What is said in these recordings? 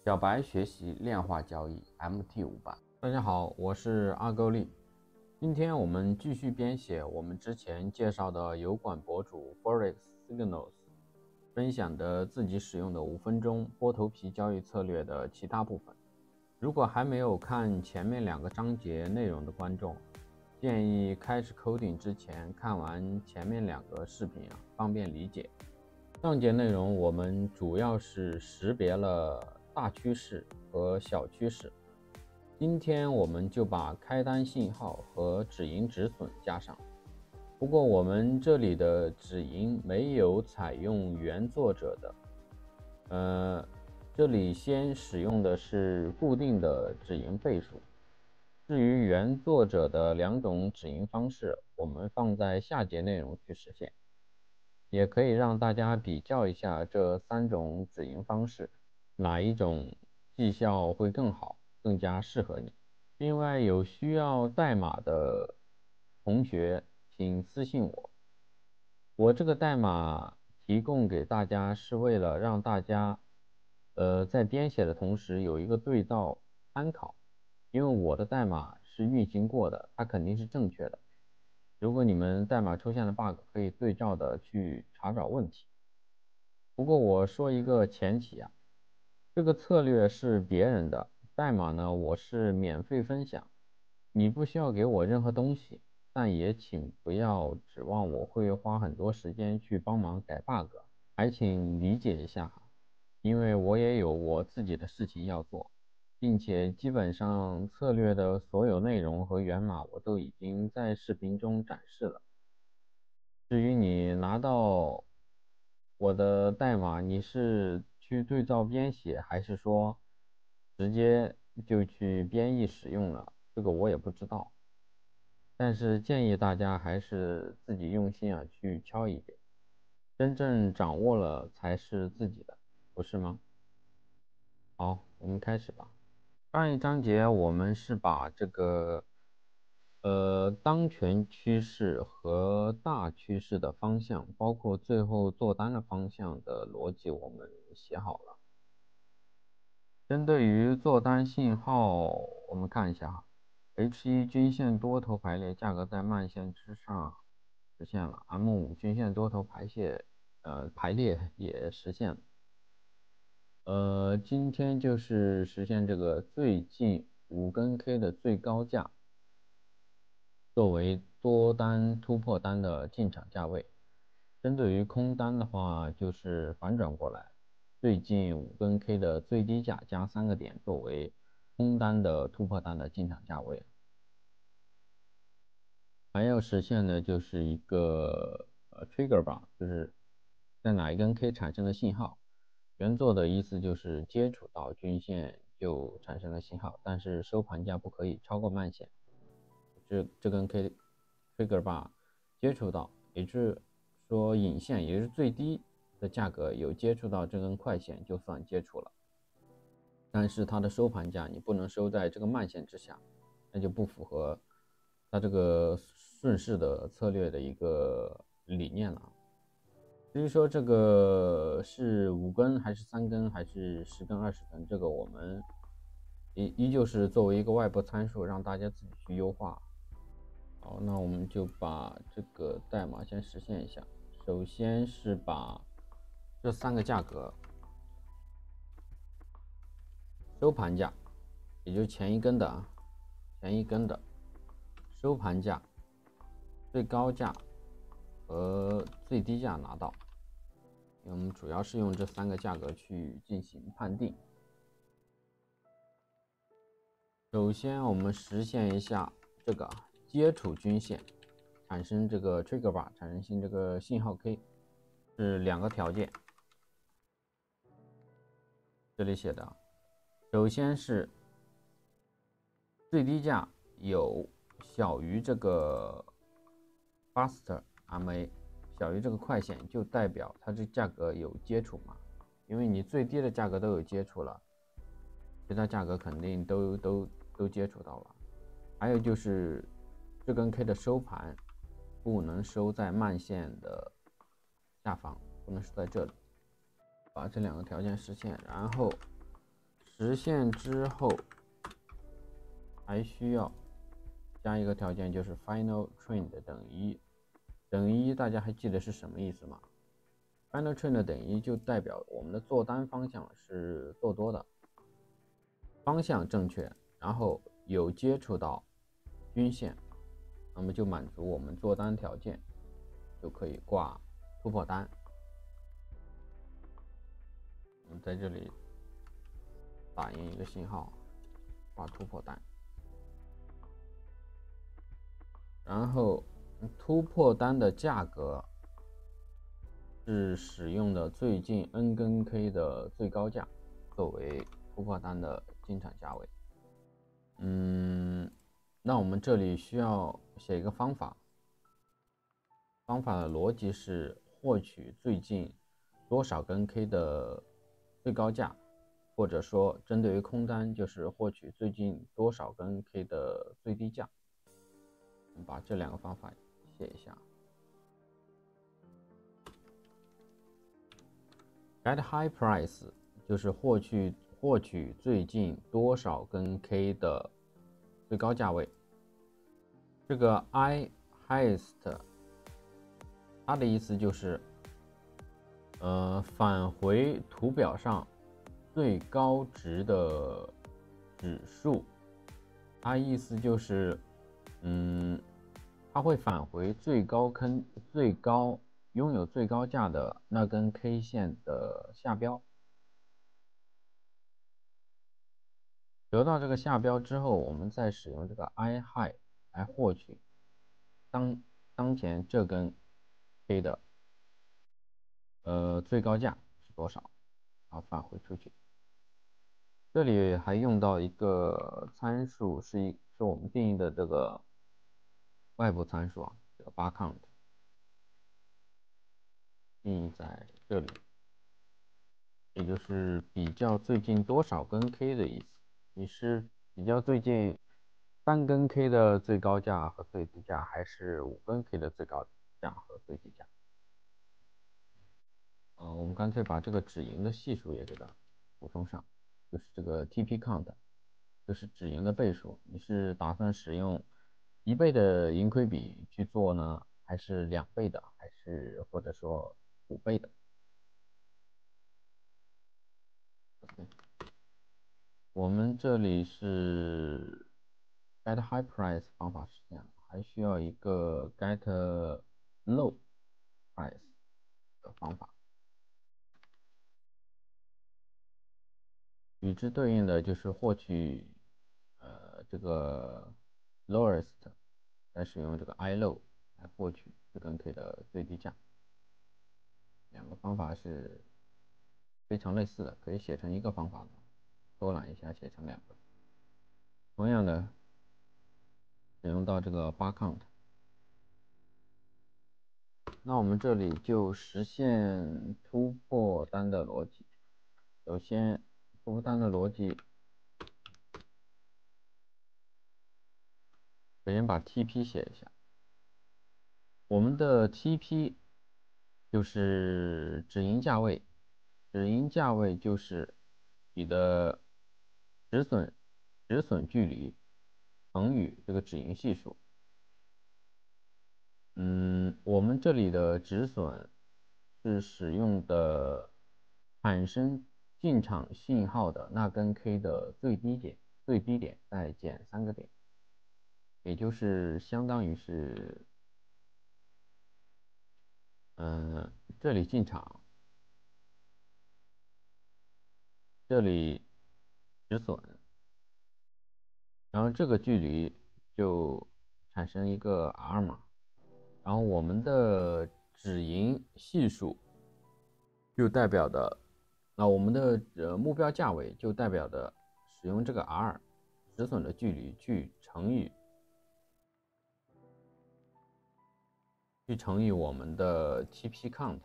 小白学习量化交易 MT500。大家好，我是阿勾力。今天我们继续编写我们之前介绍的油管博主 Forex Signals 分享的自己使用的5分钟波头皮交易策略的其他部分。如果还没有看前面2个章节内容的观众，建议开始 coding 之前看完前面2个视频方便理解。上节内容我们主要是识别了大趋势和小趋势，今天我们就把开单信号和止盈止损加上。不过我们这里的止盈没有采用原作者的，这里先使用的是固定的止盈倍数。至于原作者的2种止盈方式，我们放在下节内容去实现。也可以让大家比较一下这3种止盈方式，哪一种绩效会更好，更加适合你。另外有需要代码的同学请私信我，我这个代码提供给大家是为了让大家在编写的同时有一个对照参考，因为我的代码是运行过的，它肯定是正确的。如果你们代码出现了 bug， 可以对照的去查找问题。不过我说一个前提这个策略是别人的代码呢，我是免费分享，你不需要给我任何东西，但也请不要指望我会花很多时间去帮忙改 bug， 还请理解一下，因为我也有我自己的事情要做。并且基本上策略的所有内容和源码我都已经在视频中展示了。至于你拿到我的代码，你是去对照编写，还是说直接就去编译使用了，这个我也不知道。但是建议大家还是自己用心去敲一遍，真正掌握了才是自己的，不是吗？好，我们开始吧。上一章节我们是把这个当权趋势和大趋势的方向，包括最后做单的方向的逻辑我们写好了。针对于做单信号，我们看一下H1 均线多头排列，价格在慢线之上实现了， M5 均线多头排列也实现了。今天就是实现这个最近5根 K 的最高价，作为多单突破单的进场价位。针对于空单的话，就是反转过来，最近5根 K 的最低价加3个点作为空单的突破单的进场价位。还要实现的就是一个trigger bar， 就是在哪一根 K 产生的信号。原作的意思就是接触到均线就产生了信号，但是收盘价不可以超过慢线。这根 K trigger bar 接触到，也就是说引线，也就是最低的价格有接触到这根快线就算接触了，但是它的收盘价你不能收在这个慢线之下，那就不符合它这个顺势的策略的一个理念了。至于说这个是5根还是3根还是10根20根，这个我们依旧是作为一个外部参数，让大家自己去优化。好，那我们就把这个代码先实现一下。首先是把这3个价格，收盘价，也就是前一根的收盘价、最高价和最低价拿到。我们主要是用这3个价格去进行判定。首先我们实现一下这个接触均线，产生这个 trigger bar， 产生这个信号 K， 是2个条件。这里写的，首先是最低价有小于这个 faster MA， 小于这个快线，就代表它这价格有接触嘛，因为你最低的价格都有接触了，其他价格肯定都接触到了。还有就是这根 K 的收盘不能收在慢线的下方，不能收在这里。把这2个条件实现，然后实现之后，还需要加一个条件，就是 final train 的等于1，大家还记得是什么意思吗？ final train 的等于1就代表我们的做单方向是做多的，方向正确，然后有接触到均线，那么就满足我们做单条件，就可以挂突破单。我们在这里打印一个信号，挂突破单。然后突破单的价格是使用的最近 N 根 K 的最高价作为突破单的进场价位。那我们这里需要写一个方法，方法的逻辑是获取最近多少根 K 的最高价，或者说针对于空单就是获取最近多少根 K 的最低价。我们把这两个方法写一下。Get high price 就是获取最近多少根 K 的最高价位。这个 I highest 它的意思就是返回图表上最高值的指数。它意思就是它会返回拥有最高价的那根 K 线的下标。得到这个下标之后，我们再使用这个 I high 来获取当前这根 K 的最高价是多少，然后返回出去。这里还用到一个参数，是我们定义的这个外部参数啊，这个 bar count 定义在这里，也就是比较最近多少根 K 的意思。你是比较最近3根 K 的最高价和最低价，还是5根 K 的最高价和最低价？我们干脆把这个止盈的系数也给它补充上，就是这个 TP count， 就是止盈的倍数。你是打算使用1倍的盈亏比去做呢，还是2倍的，还是或者说5倍的？我们这里是 get high price 方法是这样，还需要一个 get low price 的方法。与之对应的就是获取这个 lowest， 再使用这个 I low 来获取这根 K 的最低价。两个方法是非常类似的，可以写成一个方法的，偷懒一下写成2个。同样的，使用到这个bar count。那我们这里就实现突破单的逻辑。首先，突破单的逻辑，首先把 TP 写一下。我们的 TP 就是止盈价位，止盈价位就是你的止损距离乘以这个止盈系数。我们这里的止损是使用的产生进场信号的那根 K 的最低点再减3个点，也就是相当于是这里进场，这里止损，然后这个距离就产生一个 R 嘛，然后我们的止盈系数就代表的，那我们的目标价位就代表的使用这个 R 止损的距离去乘以我们的 TP count，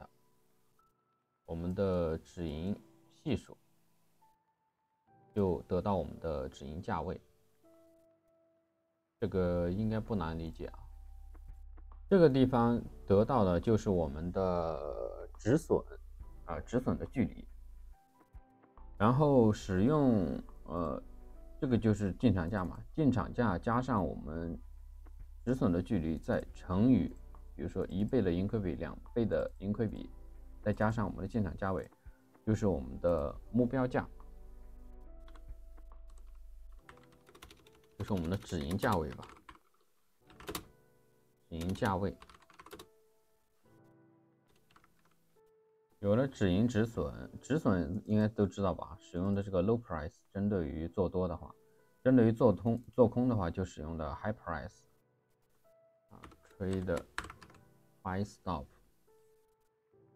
我们的止盈系数，就得到我们的止盈价位。这个应该不难理解啊。这个地方得到的就是我们的止损的距离。然后使用这个就是进场价嘛，进场价加上我们止损的距离再乘以，比如说1倍的盈亏比、2倍的盈亏比，再加上我们的进场价位，就是我们的目标价，就是我们的止盈价位吧。止盈价位有了止盈止损，止损应该都知道吧？使用的这个 low price， 针对于做多的话，针对于做空的话，就使用的 high price。trade buy stop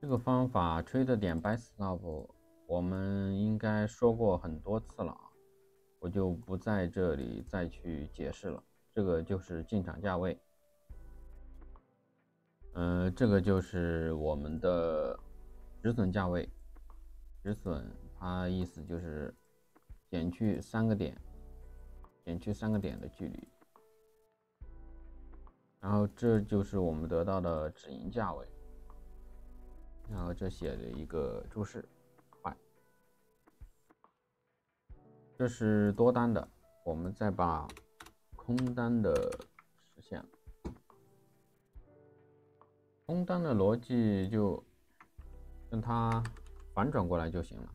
这个方法 trade 点 buy stop 我们应该说过很多次了啊，我就不在这里再去解释了。这个就是进场价位，这个就是我们的止损价位。止损它意思就是减去3个点，的距离。然后这就是我们得到的止盈价位，然后这写了一个注释，这是多单的，我们再把空单的实现了。空单的逻辑就跟它反转过来就行了。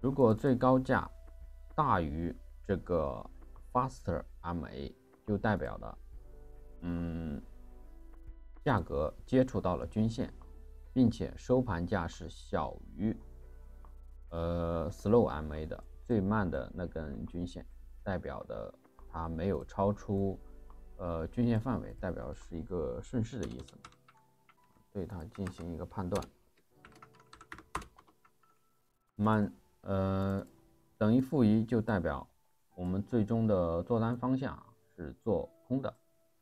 如果最高价大于这个 faster MA， 就代表的价格接触到了均线，并且收盘价是小于slow MA 的最慢的那根均线，代表的它没有超出均线范围，代表是一个顺势的意思，对它进行一个判断。等于负1就代表我们最终的做单方向是做空的，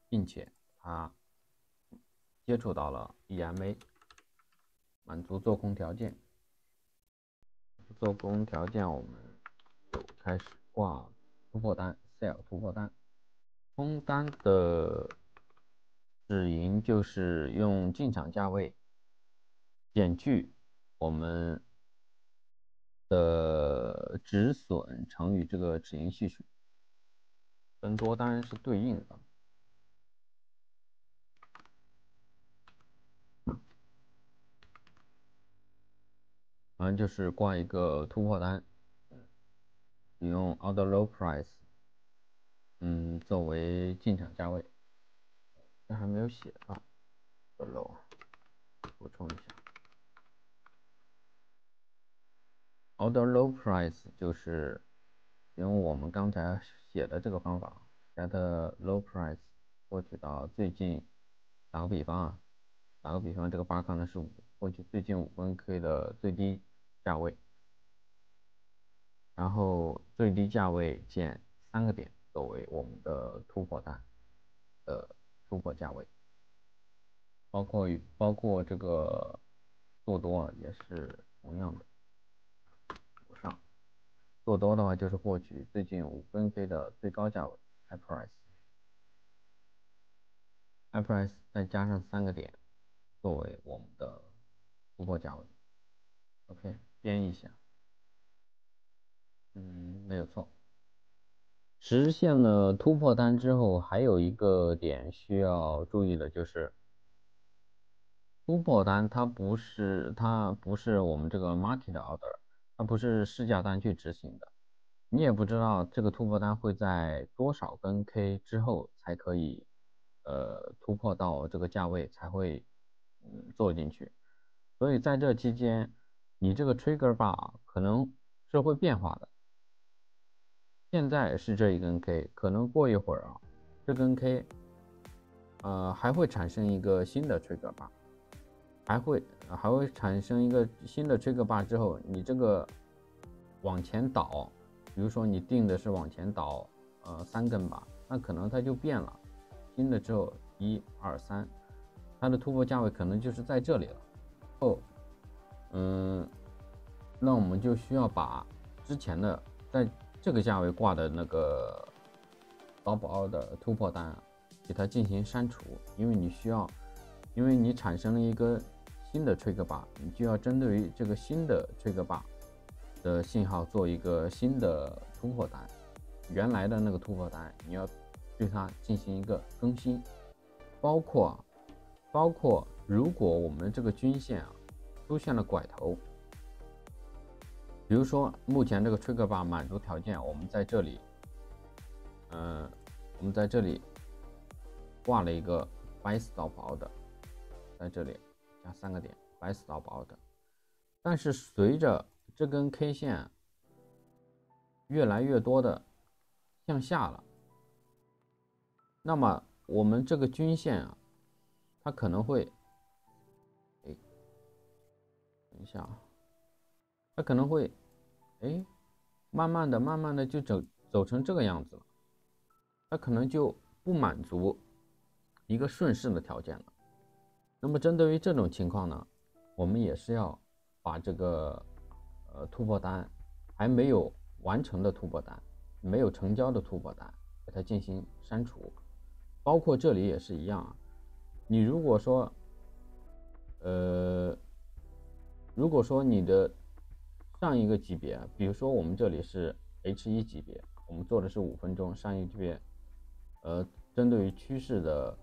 并且它接触到了 EMA， 满足做空条件。做空条件我们就开始挂突破单 ，sell 突破单。空单的止盈就是用进场价位减去我们的止损乘以这个止盈系数，跟多单是对应的。反正就是挂一个突破单，用 order low price， 作为进场价位。这还没有写啊 ，low， 补充一下。order low price 就是用我们刚才写的这个方法 ，get low price 获取到最近，打个比方，这个8康的是5，获取最近5分 K 的最低价位，然后最低价位减3个点作为我们的突破单的突破价位，包括这个做多也是同样的。做多的话就是获取最近5分 K 的最高价位 high price， 再加上3个点作为我们的突破价位。OK， 编一下，没有错。实现了突破单之后，还有一个点需要注意的就是，突破单它不是我们这个 market order， 它不是市价单去执行的。你也不知道这个突破单会在多少根 K 之后才可以突破到这个价位才会做进去，所以在这期间你这个 trigger bar 可能是会变化的。现在是这一根 K， 可能过一会儿这根 K 还会产生一个新的 trigger bar， 还会产生一个新的 trigger bar 之后，你这个往前倒，比如说你定的是往前倒3根吧，那可能它就变了，新的之后1、2、3，它的突破价位可能就是在这里了。那我们就需要把之前的在这个价位挂的那个 stop order 突破单给它进行删除，因为你产生了一个新的 trigger bar， 你就要针对于这个新的 trigger bar 的信号做一个新的突破单，原来的那个突破单你要对它进行一个更新，包括如果我们这个均线出现了拐头，比如说目前这个 trigger bar 满足条件，我们在这里挂了一个 buy stop order， 在这里加3个点 buy stop order， 但是随着这根 K 线越来越多的向下了，那么我们这个均线它可能会，等一下它可能会，慢慢的就走成这个样子了，它可能就不满足一个顺势的条件了。那么针对于这种情况呢，我们也是要把这个突破单还没有完成的突破单，没有成交的突破单，给它进行删除。包括这里也是一样你如果说你的上一个级别，比如说我们这里是 H1 级别，我们做的是5分钟，上一个级别针对于趋势的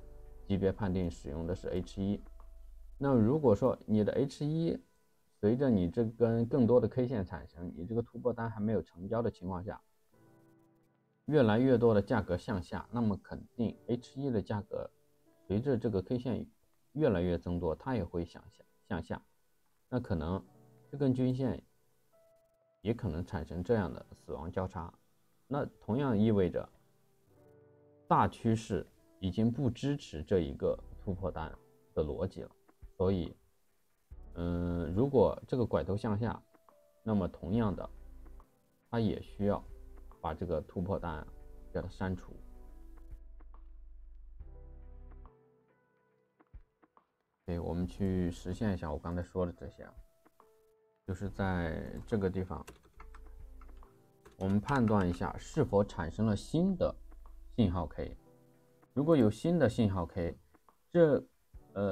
级别判定使用的是 H1。那如果说你的 H1 随着你这根更多的 K 线产生，你这个突破单还没有成交的情况下，越来越多的价格向下，那么肯定 H1 的价格随着这个 K 线越来越增多，它也会向下，那可能这根均线也可能产生这样的死亡交叉，那同样意味着大趋势已经不支持这一个突破单的逻辑了。所以如果这个拐头向下，那么同样的它也需要把这个突破单给它删除。对，我们去实现一下我刚才说的这些就是在这个地方我们判断一下是否产生了新的信号 K。 如果有新的信号 K，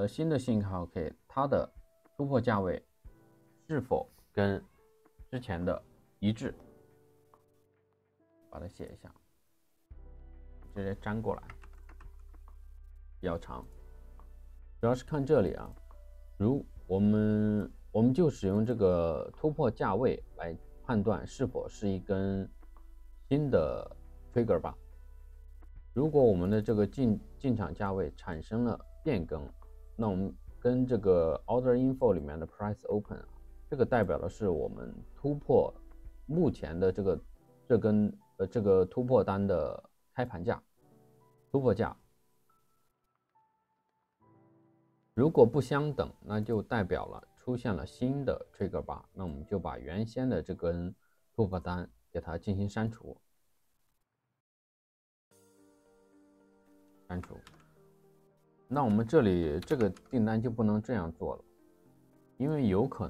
新的信号 K 它的突破价位是否跟之前的一致，把它写一下，直接粘过来，比较长。主要是看这里我们就使用这个突破价位来判断是否是一根新的 trigger bar。如果我们的这个进场价位产生了变更，那我们跟这个 order info 里面的 price open 这个代表的是我们突破目前的这个突破单的开盘价突破价。如果不相等，那就代表了出现了新的 trigger bar， 那我们就把原先的这根突破单给它进行删除。那我们这里这个订单就不能这样做了，因为有可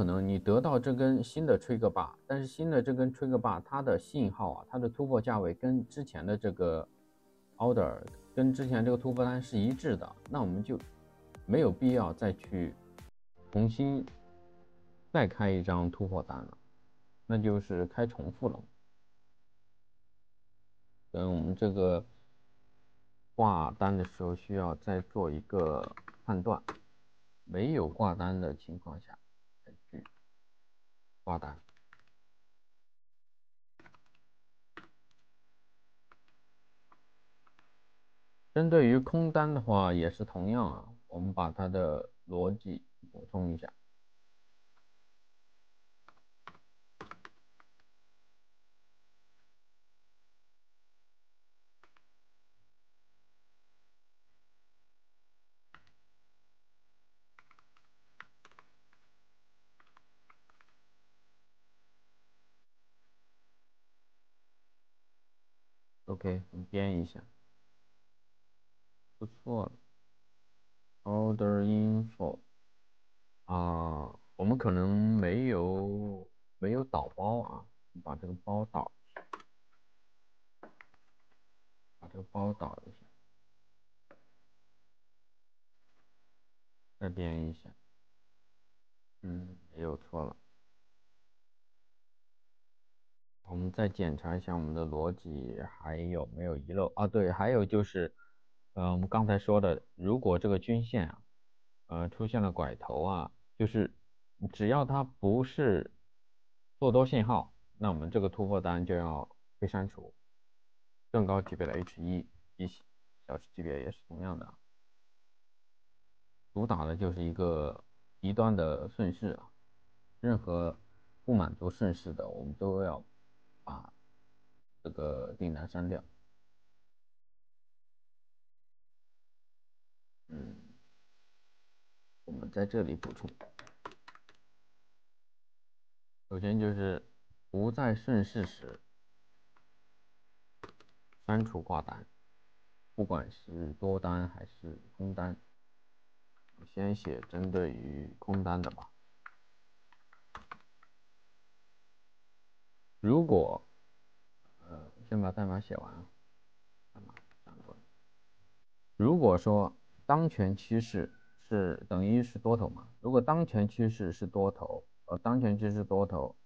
能你得到这根新的 trigger bar， 但是新的这根 trigger bar 它的信号它的突破价位跟之前的这个 order 跟之前这个突破单是一致的，那我们就没有必要再去重新再开一张突破单了，那就是开重复了。跟我们这个挂单的时候需要再做一个判断，没有挂单的情况下再去挂单。针对于空单的话也是同样我们把它的逻辑补充一下。OK， 我们编一下，不错了。Order info 我们可能没有导包把这个包导一下，再编一下，没有错了。我们再检查一下我们的逻辑还有没有遗漏啊？对，还有就是，我们刚才说的，如果这个均线啊，出现了拐头啊，就是只要它不是做多信号，那我们这个突破单就要被删除。更高级别的 H1，小时级别也是同样的，主打的就是一个极端的顺势啊，任何不满足顺势的，我们都要把这个订单删掉。我们在这里补充，首先就是不在顺势时删除挂单，不管是多单还是空单。先写针对于空单的吧。如果先把代码写完啊，代码讲过了。如果说当前趋势是等于是多头嘛，如果当前趋势是多头，当前趋势多头，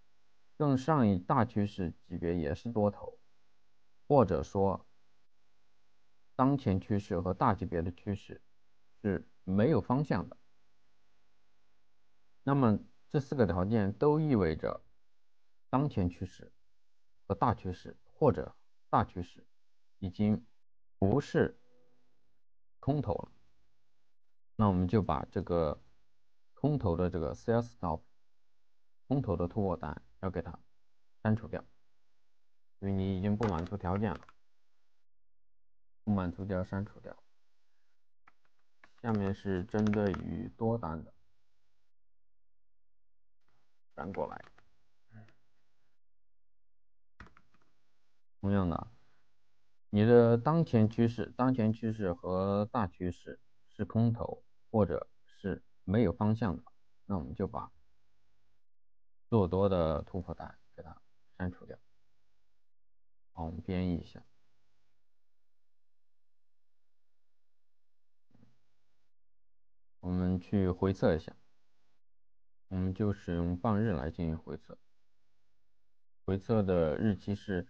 更上一大趋势级别也是多头，或者说当前趋势和大级别的趋势是没有方向的，那么这四个条件都意味着当前趋势和大趋势或者大趋势已经不是空头了，那我们就把这个空头的这个 sell stop 空头的突破单要给它删除掉，因为你已经不满足条件了，不满足就要删除掉。下面是针对于多单的，翻过来，同样的，你的当前趋势和大趋势是空头或者是没有方向的，那我们就把做多的突破单给它删除掉。好，我们编译一下，我们去回测一下，我们就使用半日来进行回测。回测的日期是，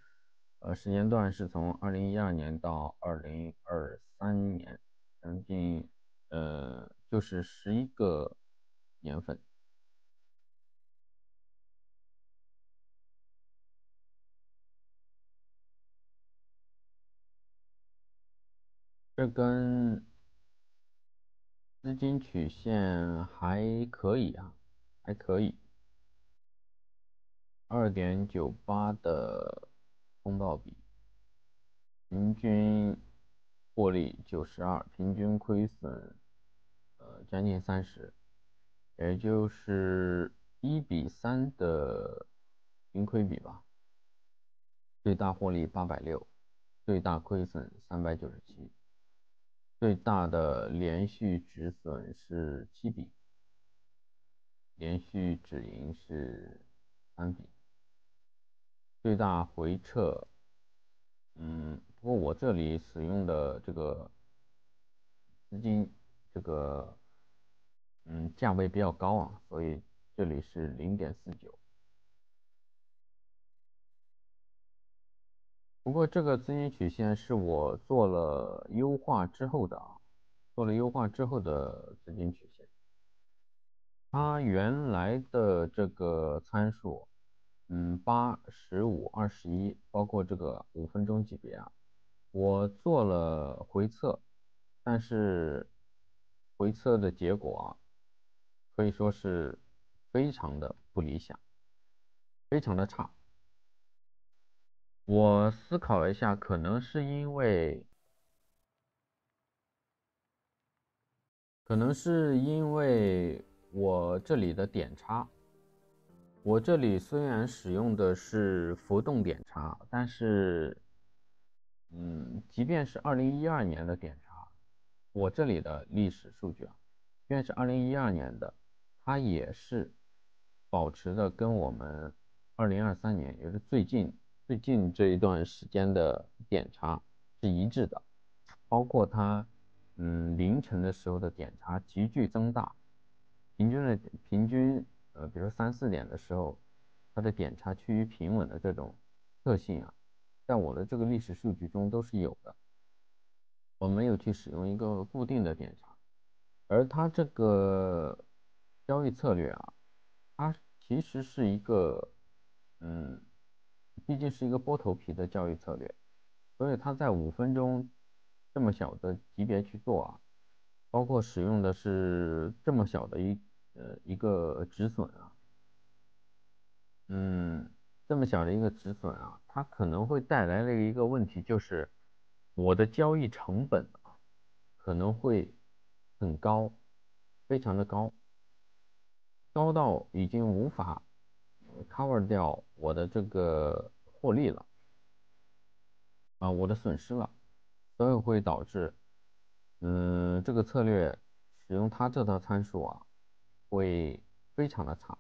时间段是从2012年到2023年，将近就是11个年份。这根资金曲线还可以啊，还可以，2.98的风暴比，平均获利92，平均亏损将近30，也就是1:3的盈亏比吧。最大获利860，最大亏损397，最大的连续止损是7笔，连续止盈是3笔，最大回撤，不过我这里使用的这个资金这个价位比较高啊，所以这里是0.49。不过这个资金曲线是我做了优化之后的啊，做了优化之后的资金曲线。它原来的这个参数，8、15、21，包括这个5分钟级别啊，我做了回测，但是回测的结果啊，可以说是非常的不理想，非常的差。我思考了一下，可能是因为我这里的点差，我这里虽然使用的是浮动点差，但是，即便是2012年的点差，我这里的历史数据啊，即便是2012年的，它也是保持的跟我们2023年，也是最近这一段时间的点差是一致的，包括它，凌晨的时候的点差急剧增大，平均，比如说3、4点的时候，它的点差趋于平稳的这种特性啊，在我的这个历史数据中都是有的，我没有去使用一个固定的点查。而它这个交易策略啊，它其实是一个，嗯，毕竟是一个波头皮的交易策略，所以它在5分钟这么小的级别去做啊，包括使用的是这么小的一个止损啊，嗯，这么小的一个止损啊，它可能会带来的一个问题就是我的交易成本啊可能会很高，非常的高，高到已经无法cover 掉我的这个获利了啊，我的损失了，所以会导致，这个策略使用它这套参数啊，会非常的差，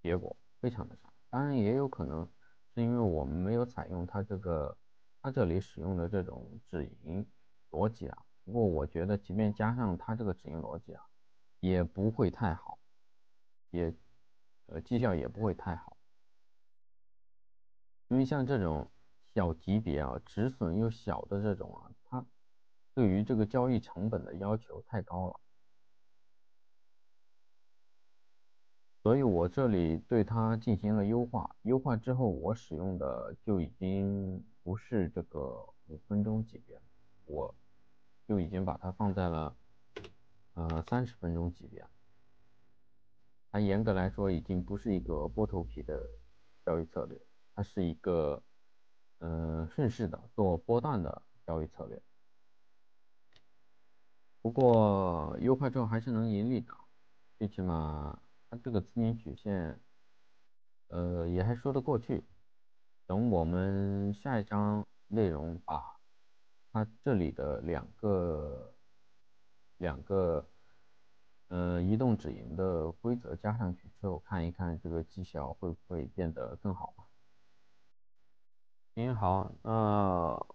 结果非常的差。当然也有可能是因为我们没有采用它这里使用的这种止盈逻辑啊。不过我觉得，即便加上它这个止盈逻辑啊，也不会太好，也绩效也不会太好。因为像这种小级别啊，止损又小的这种啊，它对于这个交易成本的要求太高了，所以我这里对它进行了优化。优化之后，我使用的就已经不是这个5分钟级别了，我就已经把它放在了30分钟级别。它严格来说已经不是一个波头皮的交易策略，它是一个顺势的做波段的交易策略。不过优化之后还是能盈利的，最起码它这个资金曲线，也还说得过去。等我们下一章内容把它这里的两个移动止盈的规则加上去之后，看一看这个绩效会不会变得更好吧。行，好，那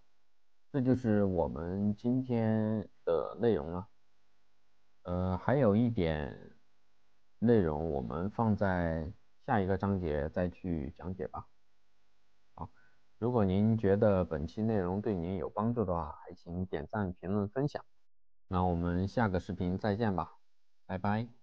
这就是我们今天的内容了。还有一点内容我们放在下一个章节再去讲解吧。好，如果您觉得本期内容对您有帮助的话，还请点赞、评论、分享。那我们下个视频再见吧，拜拜。